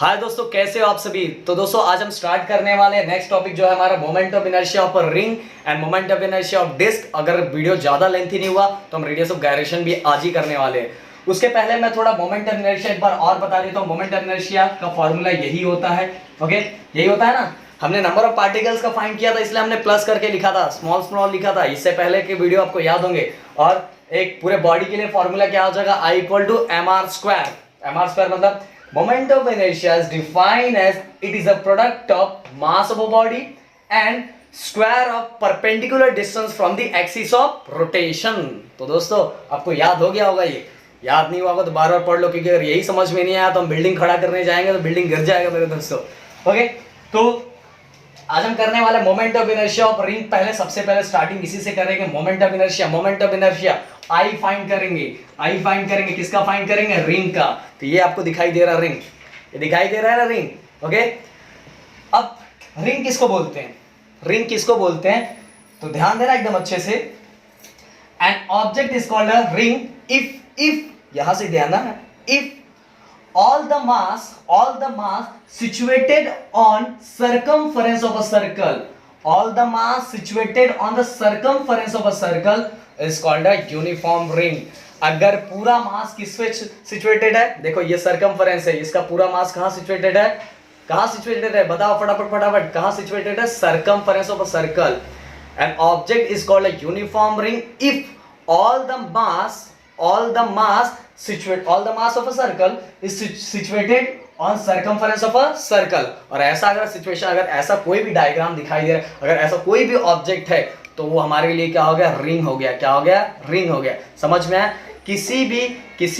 हाय दोस्तों, कैसे हो आप सभी। तो दोस्तों आज हम स्टार्ट करने वाले हैं नेक्स्ट टॉपिक जो है हमारा moment of inertia of ring and moment of inertia of disc. अगर वीडियो ज्यादा लेंथी नहीं हुआ तो हम रेडियस ऑफ गायरेशन भी आज ही करने वाले हैं। उसके पहले मैं थोड़ा मोमेंट ऑफ इनर्शिया एक बार और बता देता हूँ। मोमेंट ऑफ इनर्शिया का फॉर्मूला यही होता है, ओके यही होता है ना। हमने नंबर ऑफ पार्टिकल्स का फाइंड किया था, इसलिए हमने प्लस करके लिखा था, स्मॉल स्मॉल लिखा था। इससे पहले के वीडियो आपको याद होंगे। और एक पूरे बॉडी के लिए फॉर्मूला क्या हो जाएगा, I = mr²। mr² मतलब moment of inertia is defined as it is a product of mass of a body and square of perpendicular distance from the axis of rotation। तो दोस्तों आपको याद हो गया होगा, ये याद नहीं हुआ होगा तो बार बार पढ़ लो, क्योंकि अगर यही समझ में नहीं आया तो हम बिल्डिंग खड़ा करने जाएंगे तो बिल्डिंग गिर जाएगा मेरे दोस्तों। ओके, तो आज हम करने वाले moment of inertia of ring. पहले सबसे पहले स्टार्टिंग इसी से करेंगे। Moment of inertia, moment of inertia I find करेंगे। किसका फाइंड करेंगे, रिंग का। तो ये आपको दिखाई दे रहा रिंग, ये दिखाई दे रहा है ना रिंग। ओके, अब रिंग किसको बोलते हैं, रिंग किसको बोलते हैं, तो ध्यान देना एकदम अच्छे से। An object is called a ring if यहां से ध्यान देना, if all the mass situated on circumference of a circle, all the mass situated on the circumference of a circle is called a uniform ring। अगर पूरा मास किस पे situated है, देखो ये सर्कमफरेंस है, इसका पूरा मास कहां सिचुएटेड है, कहां सिचुएटेड है, बताओ फटाफट कहां सिचुएटेड है, circumference of a circle. An object is called a uniform ring if all the mass of a circle is situated on circumference of a circle। और ऐसा अगर सिचुएशन, अगर ऐसा कोई भी डायग्राम दिखाई दे रहा है, अगर ऐसा कोई भी ऑब्जेक्ट है तो वो हमारे लिए क्या हो गया, रिंग हो गया। क्या हो गया, रिंग हो गया। समझ में आया। किसी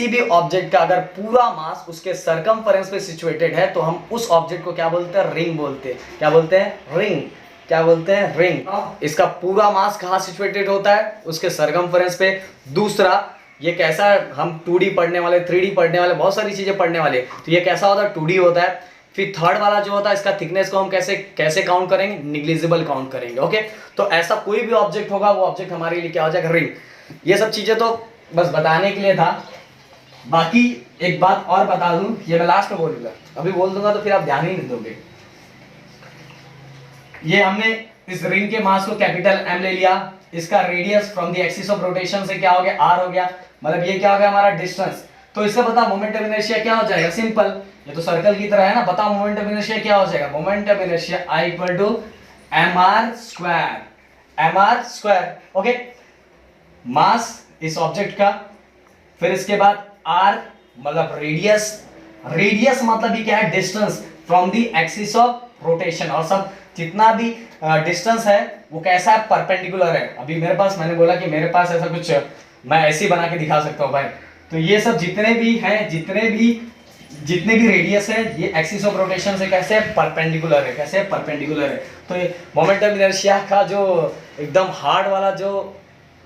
भी ऑब्जेक्ट का अगर पूरा मास उसके सर्कमफरेंस पे सिचुएटेड है तो हम उस ऑब्जेक्ट को क्या बोलते हैं, रिंग बोलते हैं। क्या बोलते हैं, रिंग। क्या बोलते हैं, रिंग। इसका पूरा मास कहाँ सिचुएटेड होता है, उसके सर्कमफरेंस पे। दूसरा, ये कैसा, हम 2D पढ़ने वाले, 3D पढ़ने वाले, बहुत सारी चीजें पढ़ने वाले, तो ये कैसा होता है, 2D होता है। फिर थर्ड वाला जो होता है, इसका थिकनेस को हम कैसे काउंट करेंगे, निग्लिजिबल काउंट करेंगे। ओके, तो ऐसा कोई भी ऑब्जेक्ट होगा, वो ऑब्जेक्ट हमारे लिए क्या हो जाएगा, रिंग। ये सब चीजें तो बस बताने के लिए था। बाकी एक बात और बता दूं, ये मैं लास्ट में बोलूंगा, अभी बोल दूंगा तो फिर आप ध्यान ही नहीं दोगे। ये हमने इस रिंग के मास को कैपिटल M ले लिया, इसका radius from the axis of rotation से क्या हो गया, R हो गया, मतलब ये क्या हो गया हमारा डिस्टेंस। तो इसका बता मोमेंट ऑफ इनर्शिया क्या हो जाएगा, सिंपल, ये तो सर्कल की तरह है ना। बताओ मोमेंट ऑफ इनर्शिया क्या हो जाएगा, moment of inertia I = mr²। Okay, mass इस ऑब्जेक्ट का, फिर इसके बाद R मतलब रेडियस मतलब ये क्या है, distance from the axis of rotation. और सब जितना भी डिस्टेंस है वो कैसा है, परपेंडिकुलर है। अभी मेरे पास, मैंने बोला कि मेरे पास ऐसा कुछ मैं ऐसे ही बना के दिखा सकता हूँ भाई। तो ये सब जितने भी हैं, जितने भी रेडियस है, ये एक्सिस ऑफ रोटेशन से कैसे परपेंडिकुलर है, कैसे परपेंडिकुलर है। तो ये मोमेंट ऑफ इनर्शिया का जो एकदम हार्ड वाला जो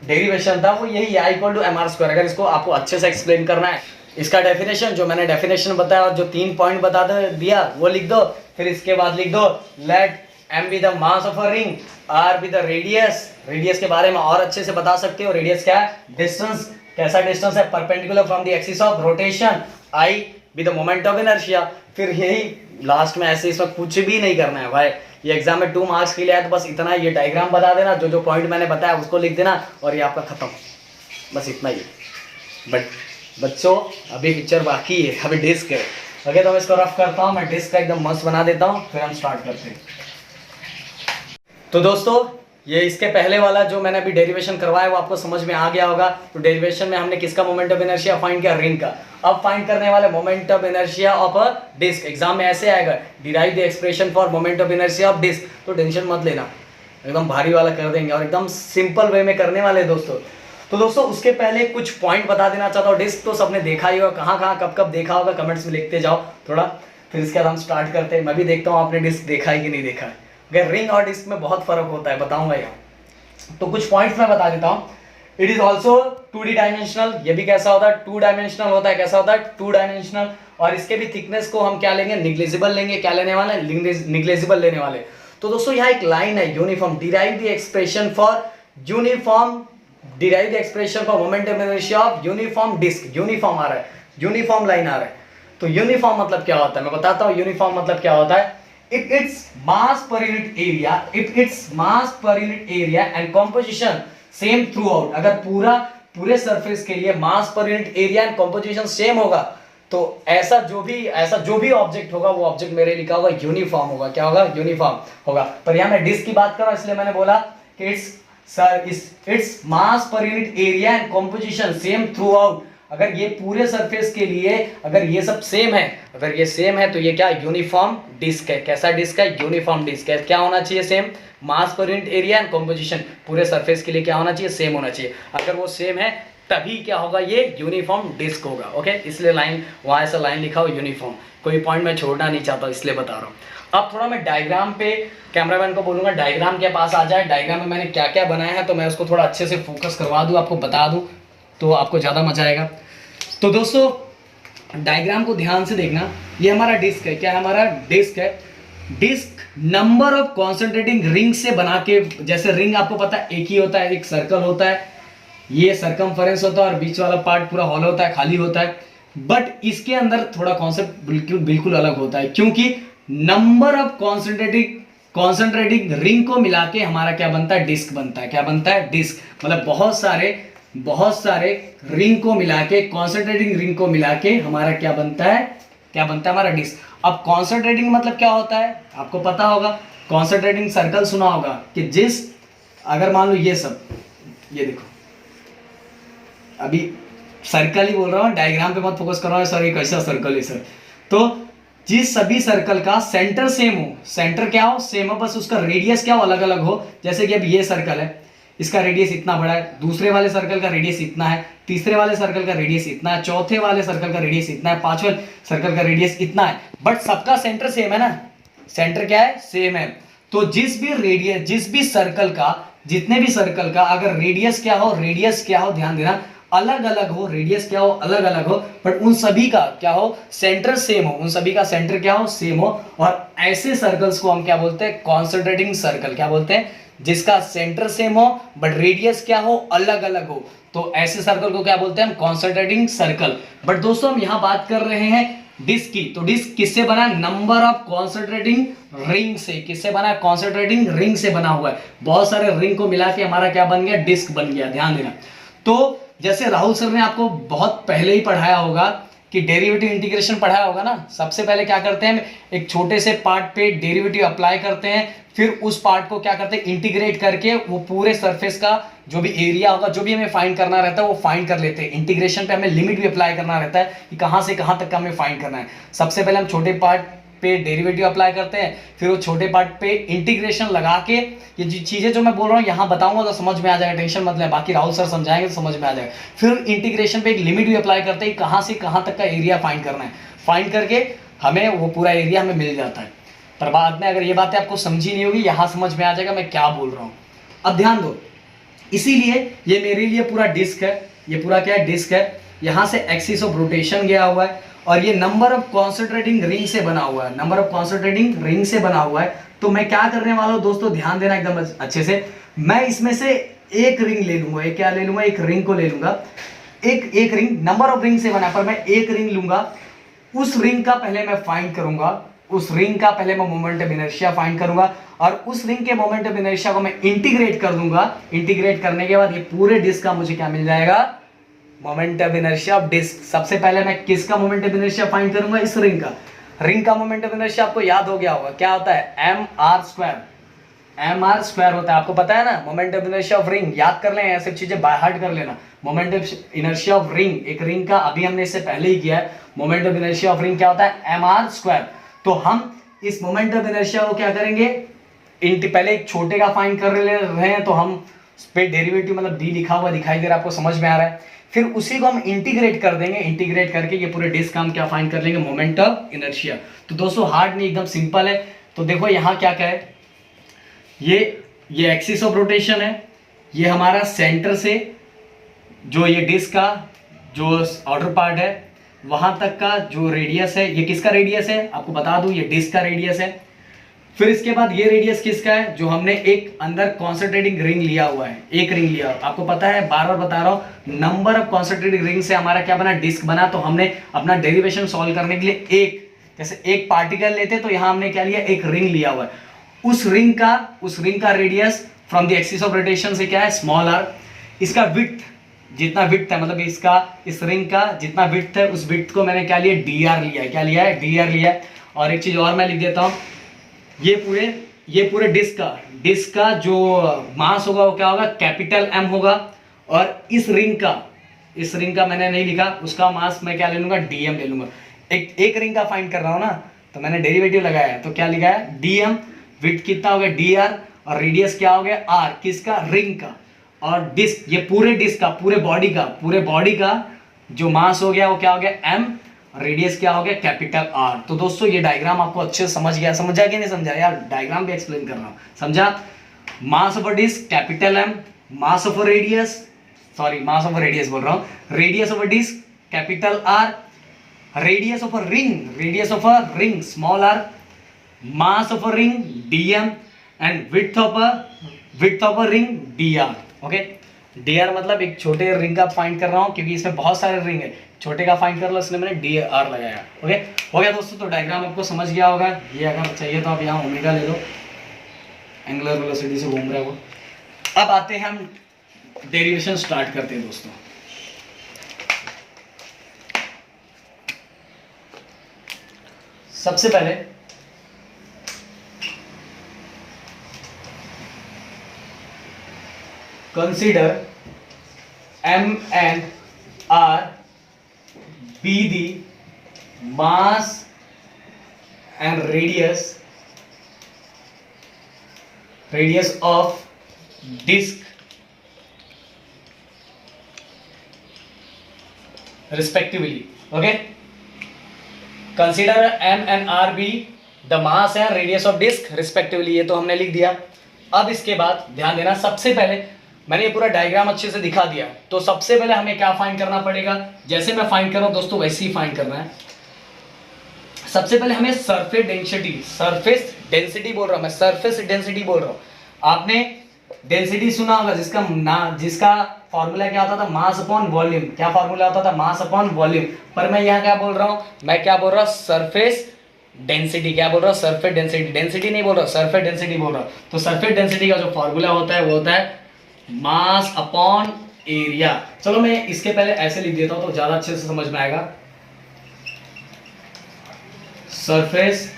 डेरिवेशन था वो यही I = mr²। अगर इसको आपको अच्छे से एक्सप्लेन करना है, इसका डेफिनेशन जो मैंने डेफिनेशन बताया और जो 3 पॉइंट बता दिया वो लिख दो। फिर इसके बाद लिख दो, late M be the mass of a ring, R be the radius। Radius के बारे में और अच्छे से बता सकते हो। रेडियस क्या है, डिस्टेंस, कैसा डिस्टेंस है, perpendicular from the axis of rotation. I be the moment of inertia। फिर यही लास्ट में ऐसे, इसमें कुछ भी नहीं करना है भाई। ये एग्जाम में 2 मार्क्स के लिए है, तो बस इतना, ये डायग्राम बता देना, जो पॉइंट मैंने बताया उसको लिख देना और ये आपका खत्म, बस इतना ही। बट बच्चों अभी पिक्चर बाकी है, अभी डिस्क है। ओके, तो मैं इसको रफ करता हूँ, मैं डिस्क का एकदम मस्त बना देता हूँ, फिर हम स्टार्ट करते हैं। तो दोस्तों ये इसके पहले वाला जो मैंने अभी डेरिवेशन करवाया वो आपको समझ में आ गया होगा। तो डेरिवेशन में हमने किसका मोमेंट ऑफ इनर्शिया फाइंड किया, रिंग का। अब फाइंड करने वाले moment of inertia of a disc. Exam में ऐसे आएगा, derive the expression for moment of inertia of disc. तो टेंशन मत लेना, एकदम भारी वाला कर देंगे और एकदम सिंपल वे में करने वाले दोस्तों। तो दोस्तों उसके पहले कुछ पॉइंट बता देना चाहता हूँ। डिस्क तो सबने देखा ही होगा, कहाँ कब देखा होगा, कमेंट्स में लिखते जाओ थोड़ा। फिर इसके बाद हम स्टार्ट करते हैं। मैं भी देखता हूँ आपने डिस्क देखा है कि नहीं देखा है। अगर रिंग और डिस्क में बहुत फर्क होता है, बताऊंगा यहाँ। तो कुछ पॉइंट्स मैं बता देता हूँ। It is also 2D dimensional. ये भी कैसा होता है, 2 डायमेंशनल होता है। कैसा होता है, 2 डायमेंशनल। और इसके भी थिकनेस को हम क्या लेंगे, निग्लिजिबल लेंगे। क्या लेने वाले, निग्लिजिबल लेने वाले। तो दोस्तों यहाँ एक लाइन है, uniform, derive the expression for moment of inertia of uniform disc. Uniform आ रहा है, यूनिफॉर्म लाइन आ रहा है। तो तो यूनिफॉर्म मतलब क्या होता है मैं बताता हूं। यूनिफॉर्म मतलब क्या होता है, if its mass per unit area and composition same throughout, अगर पूरे सरफेस के लिए mass per unit area and composition same होगा तो ऐसा जो भी ऑब्जेक्ट होगा वो ऑब्जेक्ट मेरे लिखा होगा यूनिफॉर्म होगा। क्या होगा, यूनिफॉर्म होगा। पर यहां मैं डिस्क की बात कर रहा हूं इसलिए मैंने बोला कि its mass per unit area and composition same through out. अगर ये पूरे सरफेस के लिए अगर ये सब सेम है, अगर ये सेम है तो ये क्या, यूनिफॉर्म डिस्क है। कैसा डिस्क है, यूनिफॉर्म डिस्क है। क्या होना चाहिए, same. Mass per unit area and composition पूरे सरफेस के लिए क्या होना चाहिए, सेम होना चाहिए। अगर वो सेम है तभी क्या होगा, ये यूनिफॉर्म डिस्क होगा। ओके, इसलिए लाइन वहां ऐसा लाइन लिखा हो यूनिफॉर्म। कोई पॉइंट मैं छोड़ना नहीं चाहता इसलिए बता रहा हूँ। अब थोड़ा मैं डायग्राम पे कैमरामैन को बोलूंगा डायग्राम के पास आ जाए। डायग्राम में मैंने क्या क्या बनाया है तो मैं उसको थोड़ा अच्छे से फोकस करवा दूं, आपको बता दूं तो आपको ज़्यादा मजा आएगा। तो दोस्तों डायग्राम को ध्यान से देखना। ये हमारा डिस्क है। क्या है, हमारा डिस्क है। Disc number of concentrating ring से बना के, जैसे रिंग आपको पता है एक ही होता है, एक सर्कल होता है, ये सरकमफेरेंस होता है और बीच वाला पार्ट पूरा हॉलो होता है, खाली होता है। बट इसके अंदर थोड़ा कॉन्सेप्ट बिल्कुल अलग होता है, क्योंकि नंबर ऑफ कॉन्सेंट्रेटिंग रिंग को मिला के हमारा क्या बनता है, डिस्क बनता है। क्या बनता है, डिस्क। मतलब बहुत सारे रिंग को मिला के, कॉन्सेंट्रेटिंग रिंग को मिला के हमारा क्या बनता है हमारा डिस्क। अब कॉन्सेंट्रेटिंग मतलब क्या होता है आपको पता होगा। कॉन्सेंट्रेटिंग सर्कल सुना होगा कि अगर मान लो ये सब, ये देखो अभी सर्कल ही बोल रहा हूँ, डायग्राम पे मत फोकस कर रहा हूँ सर, ये कैसा सर्कल है सर। तो जिस सभी सर्कल का सेंटर सेम हो, सेंटर क्या हो, सेम हो, बस उसका रेडियस क्या हो, अलग अलग हो। जैसे कि अब ये सर्कल है, इसका रेडियस इतना बड़ा है, दूसरे वाले सर्कल का रेडियस इतना है, तीसरे वाले सर्कल का रेडियस इतना है, चौथे वाले सर्कल का रेडियस इतना है, पांचवें सर्कल का रेडियस इतना है, बट सबका सेंटर सेम है ना। सेंटर क्या है, सेम है। तो जिस भी सर्कल का, जितने भी सर्कल का अगर रेडियस क्या हो, ध्यान देना, अलग अलग हो, रेडियस क्या हो, अलग अलग हो, बट उन सभी का क्या हो, सेंटर सेम हो, उन सभी का सेंटर क्या हो, सेम हो। और ऐसे सर्कल्स को हम क्या बोलते हैं, कॉन्सेंट्रेटिंग सर्कल। क्या बोलते हैं, जिसका सेंटर सेम हो बट रेडियस क्या हो, अलग अलग हो, तो ऐसे सर्कल को क्या बोलते हैं हम, कॉन्सेंट्रेटिंग सर्कल। बट दोस्तों हम यहां बात कर रहे हैं डिस्क की। तो डिस्क किससे बना है, नंबर ऑफ कॉन्सेंट्रेटिंग रिंग से। किससे बना है, कॉन्सेंट्रेटिंग रिंग से बना हुआ है। बहुत सारे रिंग को मिला के हमारा क्या बन गया, डिस्क बन गया। ध्यान देना। तो जैसे राहुल सर ने आपको बहुत पहले ही पढ़ाया होगा कि डेरिवेटिव इंटीग्रेशन पढ़ाया होगा ना। सबसे पहले क्या करते हैं, एक छोटे से पार्ट पे डेरिवेटिव अप्लाई करते हैं, फिर उस पार्ट को क्या करते हैं, इंटीग्रेट करके वो पूरे सरफेस का जो भी एरिया होगा, जो भी हमें फाइंड करना रहता है वो फाइंड कर लेते हैं। इंटीग्रेशन पे हमें लिमिट भी अप्लाई करना रहता है कि कहां से कहां तक का हमें फाइंड करना है। सबसे पहले हम छोटे पार्ट पे डेरिवेटिव अप्लाई करते हैं, फिर वो छोटे पार्ट पे इंटीग्रेशन लगा के, ये चीजें जो मैं बोल रहा हूँ यहाँ बताऊंगा तो समझ में आ जाएगा, टेंशन मत ले, बाकी राहुल सर समझाएंगे तो समझ में आ जाएगा। फिर इंटीग्रेशन पे एक लिमिट भी अप्लाई करते हैं, कहां से कहां तक का एरिया फाइंड करना है। फाइंड करके हमें वो पूरा एरिया हमें मिल जाता है। पर बाद में अगर ये बातें आपको समझी नहीं होगी, यहां समझ में आ जाएगा मैं क्या बोल रहा हूँ। अब ध्यान दो, इसीलिए ये मेरे लिए पूरा डिस्क है। ये पूरा क्या है, डिस्क है। यहां से एक्सिस ऑफ रोटेशन गया हुआ है और ये नंबर ऑफ कॉन्सेंट्रेटिंग रिंग से बना हुआ है। नंबर ऑफ कॉन्सेंट्रेटिंग रिंग से बना हुआ है। तो मैं क्या करने वाला हूं दोस्तों, ध्यान देना एकदम अच्छे से। मैं इसमें से एक रिंग ले लूंगा। एक क्या ले लूंगा, एक रिंग को ले लूंगा। एक रिंग नंबर ऑफ रिंग से बना, पर मैं एक रिंग लूंगा। उस रिंग का पहले मैं फाइंड करूंगा, उस रिंग का पहले मैं मोमेंट ऑफ इनर्शिया फाइंड करूंगा और उस रिंग के मोमेंट ऑफ इनर्शिया को मैं इंटीग्रेट कर दूंगा। इंटीग्रेट करने के बाद ये पूरे डिस्क का मुझे क्या मिल जाएगा, moment of inertia of disc. सबसे पहले मैं किसका मोमेंट ऑफ इनर्शिया फाइंड करूंगा, इस रिंग का। रिंग का मोमेंट ऑफ इनर्शिया आपको याद हो गया होगा, क्या होता है, mr²। mr² होता है, आपको पता है ना। Moment of inertia of ring याद कर लें, ऐसी चीजें बाय हार्ट कर लेना। Moment of inertia of ring, एक रिंग का अभी हमने इससे पहले ही किया है। Moment of inertia of ring क्या होता है, mr²। तो हम इस मोमेंट ऑफ इनर्शिया को क्या करेंगे, पहले एक छोटे का फाइंड कर रहे हैं, तो हम उस पे डेरिवेटिव मतलब डी लिखा हुआ दिखाई दे रहा है, आपको समझ में आ रहा है। फिर उसी को हम इंटीग्रेट कर देंगे। इंटीग्रेट करके ये पूरे डिस्क का हम क्या फाइंड कर लेंगे, मोमेंट ऑफ इनर्शिया। तो दोस्तों हार्ड नहीं, एकदम सिंपल है। तो देखो यहाँ क्या क्या है, ये एक्सिस ऑफ रोटेशन है, ये हमारा सेंटर से जो ये डिस्क का जो आउटर पार्ट है वहां तक का जो रेडियस है, ये किसका रेडियस है आपको बता दूं, ये डिस्क का रेडियस है। फिर इसके बाद ये रेडियस किसका है, जो हमने एक अंदर कॉन्सेंट्रेटिंग रिंग लिया हुआ है, एक रिंग लिया हुआ, आपको पता है, बार बार बता रहा हूं, नंबर ऑफ कॉन्सेंट्रेटिंग रिंग से हमारा क्या बना, डिस्क बना। तो हमने अपना डेरिवेशन सॉल्व करने के लिए एक, जैसे एक पार्टिकल लेते तो यहां हमने क्या लिया, एक रिंग लिया हुआ है, उस रिंग का radius from the axis of rotation से क्या है, स्मॉल आर। इसका विड्थ, जितना विड्थ है, मतलब इसका, इस रिंग का जितना विड्थ है, उस विड्थ को मैंने क्या लिया, dr लिया है, क्या लिया है, dr लिया है। और एक चीज और मैं लिख देता हूं, ये पूरे डिस्क का जो मास होगा वो क्या होगा, कैपिटल M होगा। और इस रिंग का मैंने नहीं लिखा, उसका मास मैं क्या ले लूंगा, dm ले लूंगा। एक रिंग का फाइंड कर रहा हूं ना, तो मैंने डेरिवेटिव लगाया है, तो क्या लिखा है, dm, विड्थ कितना हो गया, dr, और रेडियस क्या हो गया, r, किसका, रिंग का। और डिस्क, ये पूरे डिस्क का, पूरे बॉडी का जो मास हो गया वो क्या हो गया, m, रेडियस क्या हो गया, कैपिटल R। तो दोस्तों ये डायग्राम आपको अच्छे से समझा कि नहीं समझा यार, डायग्राम भी एक्सप्लेन कर रहा हूं, समझा। Mass of a disc capital M, mass of a radius बोल रहा हूं, radius of a disc capital R, radius of a ring small r, mass of a ring dm, and width of a ring dr। Okay, dr मतलब एक छोटे ring का find कर रहा हूं, क्योंकि इसमें बहुत सारे रिंग है, छोटे का फाइंड कर लो, इसलिए मैंने dr लगाया। ओके, हो गया दोस्तों। तो डायग्राम आपको समझ गया होगा। ये अगर चाहिए तो आप यहाँ ओमेगा ले लो, एंगुलर वेलोसिटी से घूम रहा है वो। अब आते हैं हम डेरिवेशन स्टार्ट करते हैं दोस्तों। सबसे पहले consider M and R be the mass and radius of disk respectively. Okay, consider M and R be the mass and radius of disk respectively। ये तो हमने लिख दिया। अब इसके बाद ध्यान देना, सबसे पहले मैंने ये पूरा डायग्राम अच्छे से दिखा दिया, तो सबसे पहले हमें क्या फाइंड करना पड़ेगा, जैसे मैं फाइंड कर रहा हूं दोस्तों वैसे ही फाइंड करना है। सबसे पहले हमें सरफेस डेंसिटी बोल रहा हूं मैं, सरफेस डेंसिटी बोल रहा हूं। आपने डेंसिटी सुना होगा, जिसका फॉर्मूला क्या होता था, मास अपॉन वॉल्यूम। क्या फॉर्मूला होता था, मास अपॉन वॉल्यूम। पर मैं यहाँ क्या बोल रहा हूँ, मैं क्या बोल रहा हूँ, सरफेस डेंसिटी। क्या बोल रहा हूँ, सरफेस डेंसिटी। डेंसिटी नहीं बोल रहा, सरफेस डेंसिटी बोल रहा हूँ। तो सरफेस डेंसिटी का जो फॉर्मूला होता है वो होता है मास अपॉन एरिया। चलो मैं इसके पहले ऐसे लिख देता हूं तो ज्यादा अच्छे से समझ में आएगा। Surface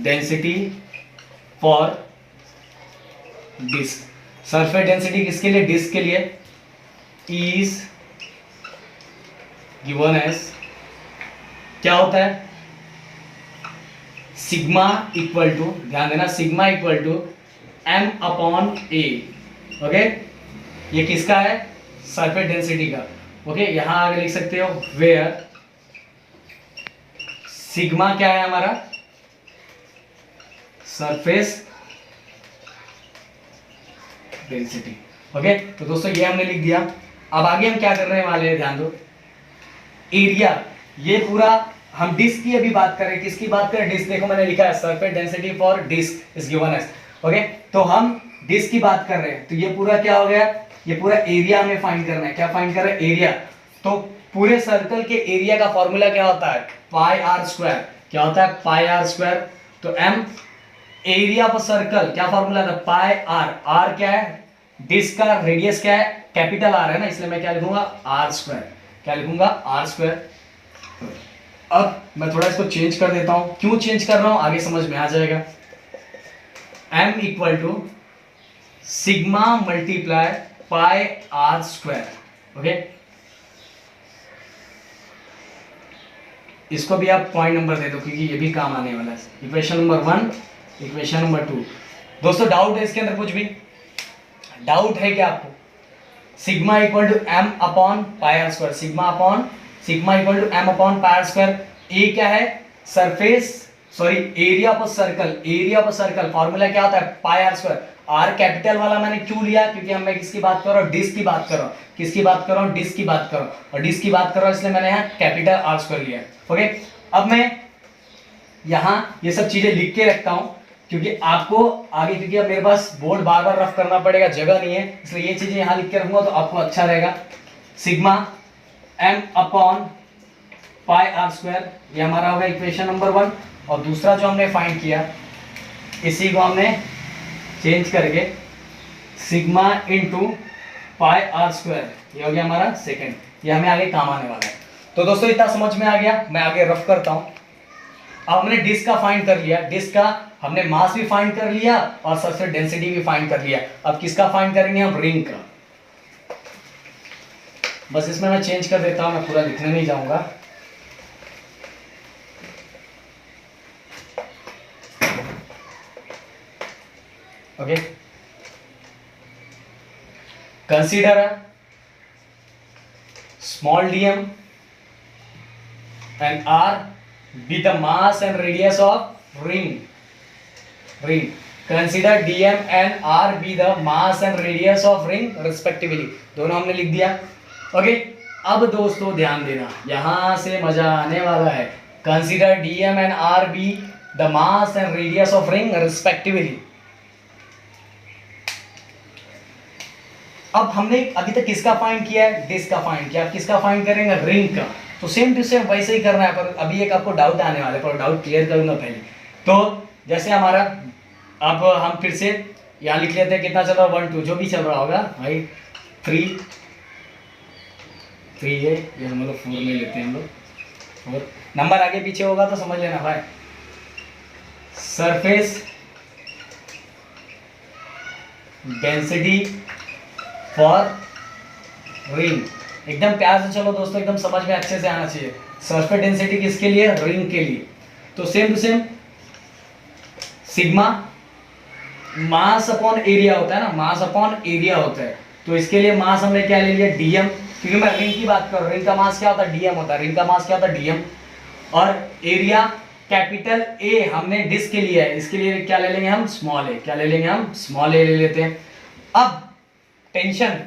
density for disc. Surface density किसके लिए, डिस्क के लिए, इज गिवन एज, क्या होता है, सिग्मा इक्वल टू, ध्यान देना, sigma equal to M upon A। Okay, ये किसका है, सरफेस डेंसिटी का। ओके, यहां आगे लिख सकते हो वेयर सिग्मा क्या है हमारा, सरफेस डेंसिटी। ओके, तो दोस्तों ये हमने लिख दिया। अब आगे हम क्या करने वाले हैं, ध्यान दो, एरिया। ये पूरा हम डिस्क की अभी बात करें, किसकी बात करें, डिस्क। देखो मैंने लिखा है surface density for disc is given as. Okay, तो हम डिस्क की बात कर रहे हैं, तो ये पूरा क्या हो गया, ये पूरा एरिया हमें फाइंड करना है। क्या फाइंड कर रहे हैं, एरिया। तो पूरे सर्कल के एरिया का फॉर्मूला क्या होता है, पाई आर स्क्वायर। क्या होता है, पाई आर स्क्वायर। तो एम एरिया ऑफ सर्कल, क्या फॉर्मूला था, पाई आर। आर क्या है, डिस्क का रेडियस क्या है, कैपिटल आर है ना, इसलिए मैं क्या लिखूंगा, आर स्क्वायर। क्या लिखूंगा, आर स्क्वायर। अब मैं थोड़ा इसको चेंज कर देता हूं, क्यों चेंज कर रहा हूं आगे समझ में आ जाएगा। M equal to sigma multiply pi R square. Okay, इसको भी आप पॉइंट नंबर दे दो क्योंकि ये भी काम आने वाला है। Equation number 1, equation number 2। दोस्तों डाउट है इसके अंदर, कुछ भी डाउट है क्या आपको, sigma equal to M upon pi R square, sigma equal to M upon pi R square. A क्या है, surface, sorry area of circle, formula क्या होता है, pi R square. R capital वाला मैंने क्यों लिया, क्योंकि मैं किसकी बात कर रहा हूँ, डिस्क की बात कर रहा हूँ। किसकी बात कर रहा हूँ, डिस्क की बात कर रहा हूँ, और डिस्क की बात कर रहा हूँ इसलिए मैंने यहाँ कैपिटल आर स्क्वायर लिया। ओके, अब मैं यहाँ ये सब चीजें लिख के रखता हूँ क्योंकि आपको आगे, क्योंकि अब मेरे पास बोर्ड बार बार रफ करना पड़ेगा, जगह नहीं है, इसलिए ये चीजें यहाँ लिख के रखूंगा तो आपको अच्छा रहेगा। Sigma m upon pi R square, ये हमारा होगा इक्वेशन नंबर 1। और दूसरा जो हमने फाइंड किया, इसी को हमने चेंज करके sigma into pi R square, ये हो गया हमारा सेकंड। ये हमें आगे काम आने वाला है। तो दोस्तों इतना समझ में आ गया, मैं आगे रफ करता हूं। अब हमने डिस्क का फाइंड कर लिया, डिस्क का हमने मास भी फाइंड कर लिया और सबसे डेंसिटी भी फाइंड कर लिया। अब किसका फाइंड करेंगे हम? रिंग का। बस इसमें मैं चेंज कर देता हूं, मैं पूरा लिखने नहीं जाऊंगा। Okay, consider small dm and r be the mass and radius of ring. Consider dm and r be the mass and radius of ring respectively. दोनों हमने लिख दिया। ओके, अब दोस्तों ध्यान देना, यहां से मजा आने वाला है। Consider dm and r be the mass and radius of ring respectively. अब हमने अभी तक किसका फाइंड किया है? डिस्क का फाइंड किया। अब किसका फाइंड करेंगे? रिंग का। तो सेम टू सेम वैसे ही करना है, पर अभी एक आपको डाउट आने वाला है, पर डाउट क्लियर करूंगा पहले। तो जैसे हमारा, अब हम फिर से यहाँ लिख लेते हैं कितना चल रहा है, 1 2 जो भी चल रहा होगा भाई, 3 है, ये हम लोग 4 में लेते हैं, हम लोग 4 नंबर आगे पीछे होगा तो समझ लेना भाई। सरफेस डेंसिटी फॉर रिंग, एकदम प्यार से चलो दोस्तों, एकदम समझ में अच्छे से आना चाहिए। सरफेस डेंसिटी किसके लिए? रिंग के लिए। तो same to same sigma mass upon area होता है ना, मास अपॉन एरिया होता है। तो इसके लिए मास हमने क्या ले लिया? डीएम, क्योंकि मैं रिंग की बात कर रहा हूँ। रिंग का मास क्या होता है? डीएम होता है। रिंग का मास क्या होता है? डीएम। और एरिया कैपिटल ए हमने डिस्क के लिए है, इसके लिए क्या ले लेंगे हम? स्मॉल ए। क्या ले लेंगे हम? स्मॉल ए ले लेते हैं। अब टेंशन,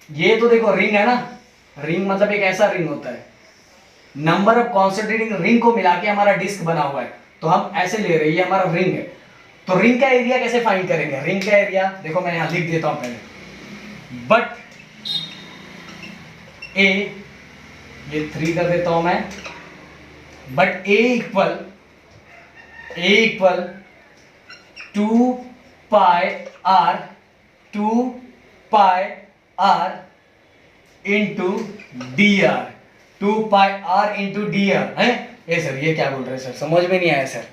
ये तो देखो रिंग है ना, रिंग मतलब एक ऐसा रिंग होता है, नंबर ऑफ कॉन्सेंट्रेटिंग रिंग को मिला के हमारा डिस्क बना हुआ है। तो हम ऐसे ले रहे हैं, ये हमारा रिंग है। तो रिंग का एरिया कैसे फाइंड करेंगे? रिंग का एरिया देखो मैं यहां लिख देता हूं पहले, बट ए, ये 3 कर देता हूं मैं, but A equal 2 pi R into D R, 2 pi R into D R है। ए सर ये क्या बोल रहे हैं सर, समझ में नहीं आया सर।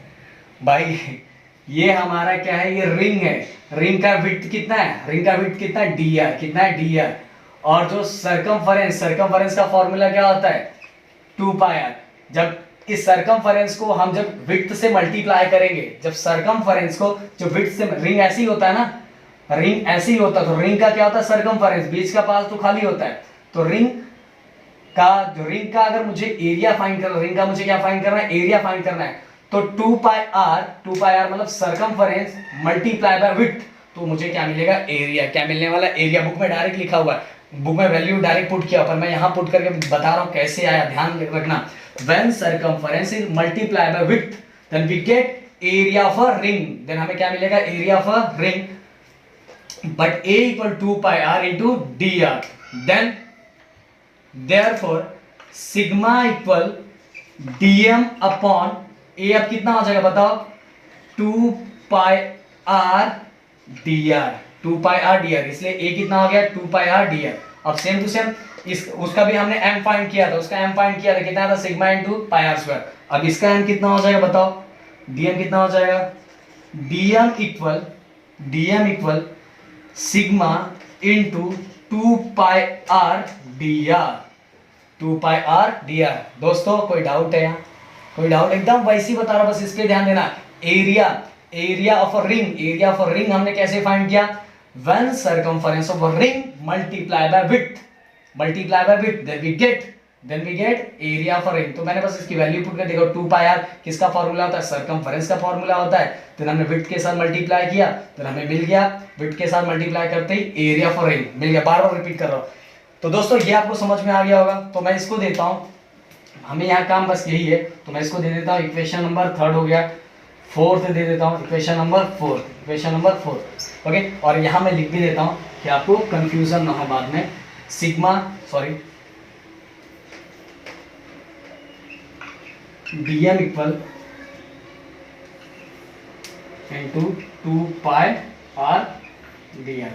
भाई ये हमारा क्या है? ये रिंग है। रिंग का विड्थ कितना है? रिंग का विड्थ कितना है? D R. कितना है? D R. और जो सरकमफरेंस का फॉर्मूला क्या होता है? 2 पाई आर। जब इस सरकमफरेंस को हम जब विड्थ से मल्टीप्लाई करेंगे, जब सरकमफरेंस को जो विड्थ से, रिंग ऐसी होता है ना, रिंग ऐसे ही होता है। तो रिंग का क्या होता है? सरकमफरेंस, बीच का पास तो खाली होता है। तो रिंग का अगर मुझे एरिया फाइंड करना, रिंग का मुझे क्या फाइंड करना है? एरिया फाइंड करना है। तो 2 पाई आर मतलब सरकमफरेंस मल्टीप्लाई बाय विड्थ, तो मुझे क्या मिलेगा? एरिया। क्या मिलने वाला? एरिया। बुक में डायरेक्ट लिखा हुआ है, बुक में वैल्यू डायरेक्ट पुट किया, पर मैं यहां पुट करके बता रहा हूं कैसे आया, ध्यान रखना। When circumference is multiply by width then we get area of a ring. Then हमें क्या मिलेगा? Area of a ring. But A equal 2 pi r into dr. Then therefore sigma equal dm upon A। अब कितना हो जाएगा बताओ? 2 pi r dr, 2 pi r dr, इसलिए A कितना हो गया? 2 pi r dr। अब सेम टू सेम इस उसका भी हमने m फाइंड किया था, कितना था? Sigma into pi R square. अब इसका m कितना हो जाएगा बताओ? dm कितना हो जाएगा? dm equal sigma into 2 pi R D R, 2 pi R D are. दोस्तों कोई डाउट है यहाँ? कोई डाउट? एकदम वैसे ही बता रहा, बस इस पे ध्यान देना। एरिया ऑफ अ रिंग हमने कैसे फाइंड किया? When circumference of a ring multiply by width, then we get area of a ring. तो मैंने बस इसकी वैल्यू पुट कर, देखो 2 पाई आर किसका फॉर्मूला होता है? सरकमफरेंस का फॉर्मूला होता है। तो हमने विड्थ के साथ मल्टीप्लाई किया तो हमें मिल गया, विड्थ के साथ मल्टीप्लाई करते ही एरिया ऑफ अ रिंग मिल गया। बार बार रिपीट कर रहा हूं। तो दोस्तों ये आपको समझ में आ गया होगा। तो मैं इसको देता हूं हमें यहाँ काम बस यही है, तो मैं इसको दे देता हूँ इक्वेशन नंबर थर्ड हो गया, फोर्थ दे देता हूँ इक्वेशन नंबर फोर्थ। ओके, और यहाँ मैं लिख भी देता हूँ कि आपको कंफ्यूजन ना हो बाद में। dm equal into 2 pi R D R.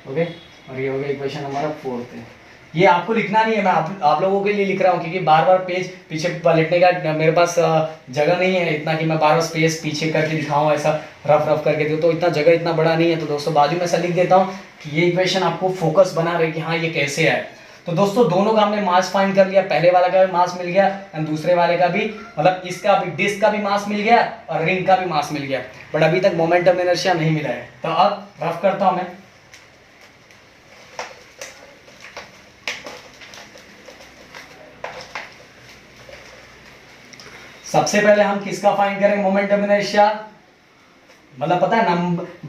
Okay, और ये हो गया इक्वेशन नंबर फोर्थ है। ये आपको लिखना नहीं है, मैं आप लोगों के लिए लिख रहा हूँ, क्योंकि बार बार पेज पीछे पलटने का मेरे पास जगह नहीं है इतना कि मैं बार बार स्पेस पीछे करके दिखाऊं, ऐसा रफ करके दूं, तो इतना जगह इतना बड़ा नहीं है। तो दोस्तों बाजू में ऐसा लिख देता हूँ कि ये इक्वेशन आपको फोकस बना रहे कि हाँ ये कैसे है। तो दोस्तों दोनों का हमने मास फाइंड कर लिया, पहले वाला का भी मास मिल गया एंड दूसरे वाले का भी, मतलब इसका भी डिस्क का भी मास मिल गया और रिंग का भी मास मिल गया, बट अभी तक मोमेंटम इनर्शिया नहीं मिला है। तो अब रफ करता हूं मैं। सबसे पहले हम किसका फाइंड करेंगे मोमेंटम इनर्शिया, मतलब पता है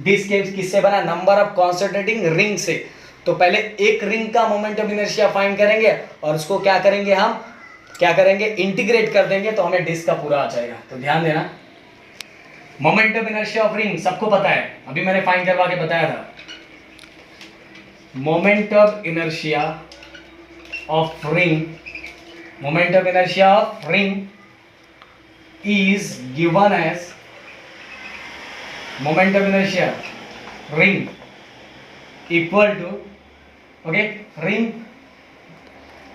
डिस्क किससे बना, नंबर ऑफ कॉन्सेंट्रेटिंग रिंग से। तो पहले एक रिंग का मोमेंटम इनर्शिया फाइंड करेंगे और उसको क्या करेंगे इंटीग्रेट कर देंगे, तो हमें डिस्क का पूरा आ जाएगा। तो ध्यान देना, मोमेंटम इनर्शिया ऑफ रिंग सबको पता है, अभी मैंने फाइंड करवा के बताया था। Momentum inertia of ring is given as momentum inertia ring equal to, okay, ring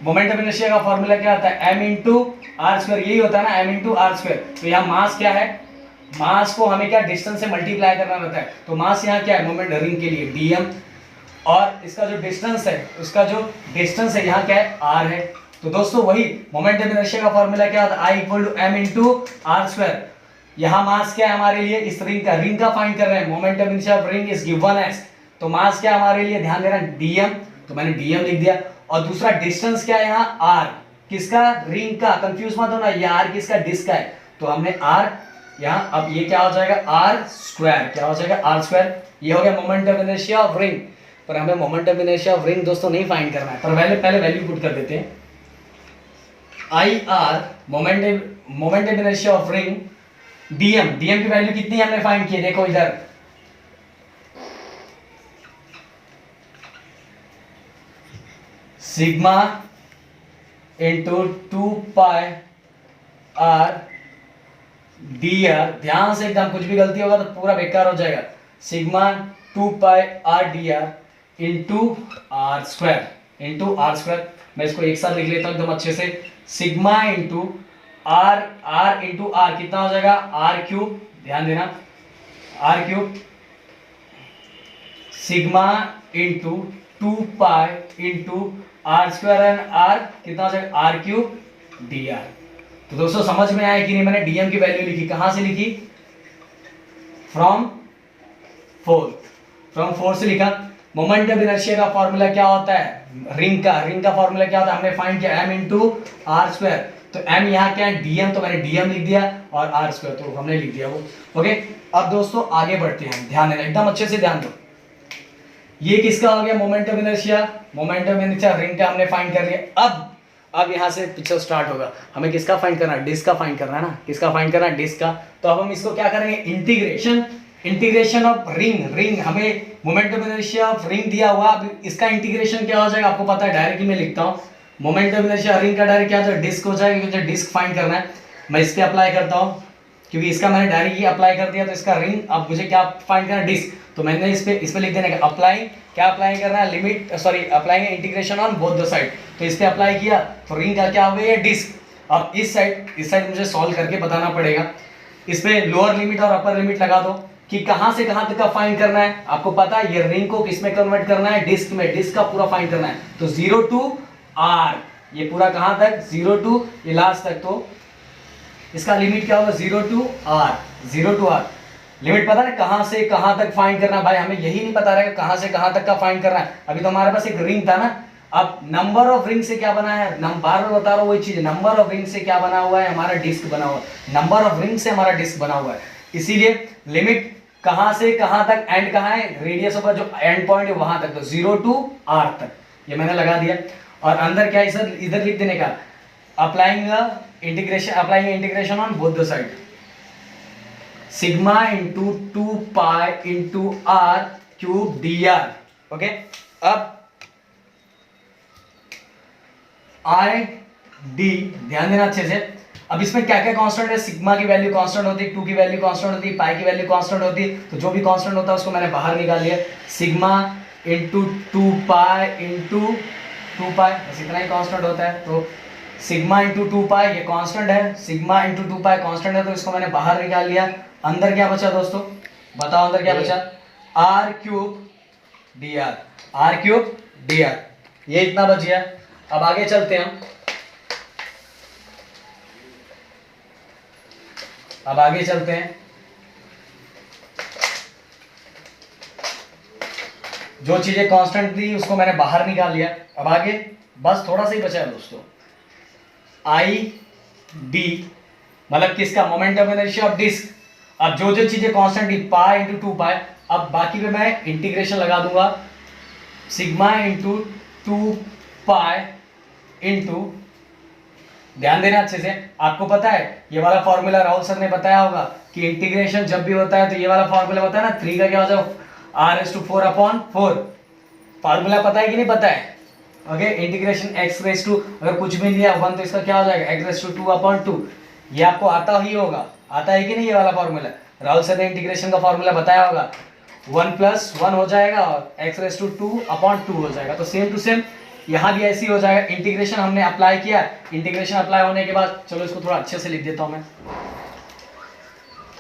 momentum inertia का फॉर्मूला क्या होता है, m इंटू आर स्क्वायर, यही होता है ना, m इंटू आर स्क्वायर। तो यहाँ मास क्या है, मास को हमें क्या डिस्टेंस से मल्टीप्लाई करना रहता है, तो मास यहाँ क्या है मोमेंट रिंग के लिए dm, और इसका जो डिस्टेंस है, उसका जो डिस्टेंस है यहाँ क्या है r है। तो दोस्तों वही मोमेंटम इनर्शिया का फॉर्मूला क्या होता है, I equal to m into R square. यहाँ मास क्या है हमारे लिए, इस रिंग का फाइंड कर रहे हैं, momentum inertia of ring is given as, तो मास क्या हमारे लिए, ध्यान देना dm, तो मैंने dm लिख दिया, और दूसरा डिस्टेंस क्या है यहाँ r, किसका, रिंग का, कंफ्यूज मत होना, ये r किसका, डिस्क का है, तो हमने r यहाँ, अब ये क्या हो जाएगा r स्क्वायर, क्या हो जाएगा r स्क्वायर। ये हो गया मोमेंटम इनर्शिया ऑफ रिंग, पर हमें मोमेंटम इनर्शिया ऑफ रिंग दोस्तों नहीं फाइंड करना है, पर पहले वैल्यू पुट कर देते हैं। IR momentum inertia of ring, dm की वैल्यू कितनी हमने फाइंड की, देखो इधर, sigma into 2 pi R D are. ध्यान से एकदम, कुछ भी गलती होगा तो पूरा बेकार हो जाएगा। Sigma 2 pi R D R into R square. मैं इसको एक साथ लिख लेता हूं एकदम अच्छे से, sigma into R into R कितना हो जाएगा, आर क्यूब, ध्यान देना R cube, sigma into 2 pi into R square and R कितना हो जाएगा, आर क्यूब डी आर। तो दोस्तों समझ में आया कि नहीं, मैंने डीएम की वैल्यू लिखी, कहां से लिखी, फ्रॉम फोर्थ से लिखा। मोमेंटम इनर्शिया का फॉर्मूला क्या होता है, रिंग का फॉर्मूला क्या होता है, हमने फाइंड किया m इंटू आर स्क्वायर, तो m यहाँ क्या है dm, तो मैंने dm लिख दिया, और r स्क्वायर तो हमने लिख दिया वो। ओके, अब दोस्तों आगे बढ़ते हैं, ध्यान देना एकदम अच्छे से ध्यान दो। ये किसका हो गया मोमेंटम इनर्शिया रिंग का हमने फाइंड कर लिया। अब यहाँ से पिक्चर स्टार्ट होगा, हमें किसका फाइंड करना है, डिस्क का फाइंड करना है ना, किसका फाइंड करना है, डिस्क का। तो अब हम इसको क्या करेंगे, इंटीग्रेशन ऑफ रिंग, हमें मोमेंटम इनर्शिया ऑफ रिंग दिया हुआ, अब इसका इंटीग्रेशन क्या हो जाएगा आपको पता है, डायरेक्टली मैं लिखता हूँ, मोमेंटम इनर्शिया रिंग का डायरेक्ट क्या हो जाएगा, डिस्क हो जाएगा, क्योंकि डिस्क फाइंड करना है। मैं इस पे अप्लाई करता हूँ, क्योंकि इसका मैंने डायरेक्ट ही अप्लाई कर दिया, तो इसका रिंग, अब मुझे क्या फाइंड करना है, डिस्क, तो मैंने इस पे लिख देने का अप्लाई करना है, apply integration on both the side, तो इस पे अप्लाई किया, तो रिंग का क्या हो गया डिस्क। अब इस साइड मुझे सॉल्व करके बताना पड़ेगा, इस पे लोअर लिमिट और अपर लिमिट लगा दो कि कहां से कहां तक का फाइंड करना है। आपको पता है ये रिंग को किस में कन्वर्ट करना है, डिस्क में, डिस्क का पूरा फाइंड करना है। तो 0 टू r, ये पूरा कहां तक, 0 टू ये लास्ट तक, तो इसका लिमिट क्या होगा, 0 टू r। लिमिट पता है कहां से कहां तक फाइंड करना है, भाई हमें यही नहीं पता रहेगा कहां से कहां तक का फाइंड करना है। अभी तो हमारे पास एक रिंग था ना, अब नंबर ऑफ रिंग से क्या बना है, बार बार बता रहा हूं वही चीज, नंबर ऑफ रिंग से क्या बना हुआ है, हमारा डिस्क बना हुआ है, नंबर ऑफ रिंग से हमारा डिस्क बना हुआ है। इसीलिए लिमिट कहां से कहां तक, एंड कहां है, रेडियस का जो एंड पॉइंट है वहां तक, तो 0 टू r तक, ये मैंने लगा दिया। और अंदर क्या है, इधर लिख देने का, applying integration on both the side, sigma into 2 pi into R cube D R. Okay, अब आई डी, ध्यान देना अच्छे से। अब इसमें क्या क्या कांस्टेंट है, सिग्मा की वैल्यू कांस्टेंट होती है, 2 की वैल्यू कांस्टेंट होती है, पाई की वैल्यू कांस्टेंट होती है। तो जो भी कांस्टेंट होता है उसको मैंने बाहर निकाल लिया, सिग्मा इंटू 2 पाई इंटू 2 पाई, बस इतना ही कांस्टेंट होता है। तो सिग्मा इंटू 2 पाई ये कांस्टेंट है, सिग्मा इंटू 2 पाई कांस्टेंट है, तो इसको मैंने बाहर निकाल लिया। अंदर क्या बचा दोस्तों, बताओ अंदर क्या बचा, R cube D R, R cube D R, ये इतना बच गया। अब आगे चलते हैं हम, अब आगे चलते हैं। जो चीजें कांस्टेंट थी उसको मैंने बाहर निकाल लिया। अब आगे बस थोड़ा सा ही बचा है दोस्तों, आई डी मतलब किसका, moment of inertia of disc. अब जो जो चीजें कांस्टेंट थी, पाई इंटू 2 पाई, अब बाकी पे मैं इंटीग्रेशन लगा दूंगा, सिग्मा इंटू 2 पाई इंटू, ध्यान देना अच्छे से। आपको पता है ये वाला फॉर्मूला राहुल सर ने बताया होगा कि इंटीग्रेशन जब भी होता है तो ये वाला फॉर्मूला होता है ना, 3 का क्या होता है, r⁴/4। फॉर्मूला पता है कि नहीं पता है? ओके, इंटीग्रेशन x⁻², अगर कुछ भी नहीं है 1 तो इसका क्या हो जाएगा x⁻²/2। ये आपको आता ही होगा, आता है कि नहीं ये वाला फॉर्मूला? राहुल सर ने इंटीग्रेशन का फॉर्मूला बताया होगा, 1 + 1 हो जाएगा और x⁻²/2 हो जाएगा। तो सेम टू सेम यहाँ भी ऐसे ही हो जाएगा। इंटीग्रेशन हमने अप्लाई किया, इंटीग्रेशन अप्लाई होने के बाद, चलो इसको थोड़ा अच्छे से लिख देता हूं मैं।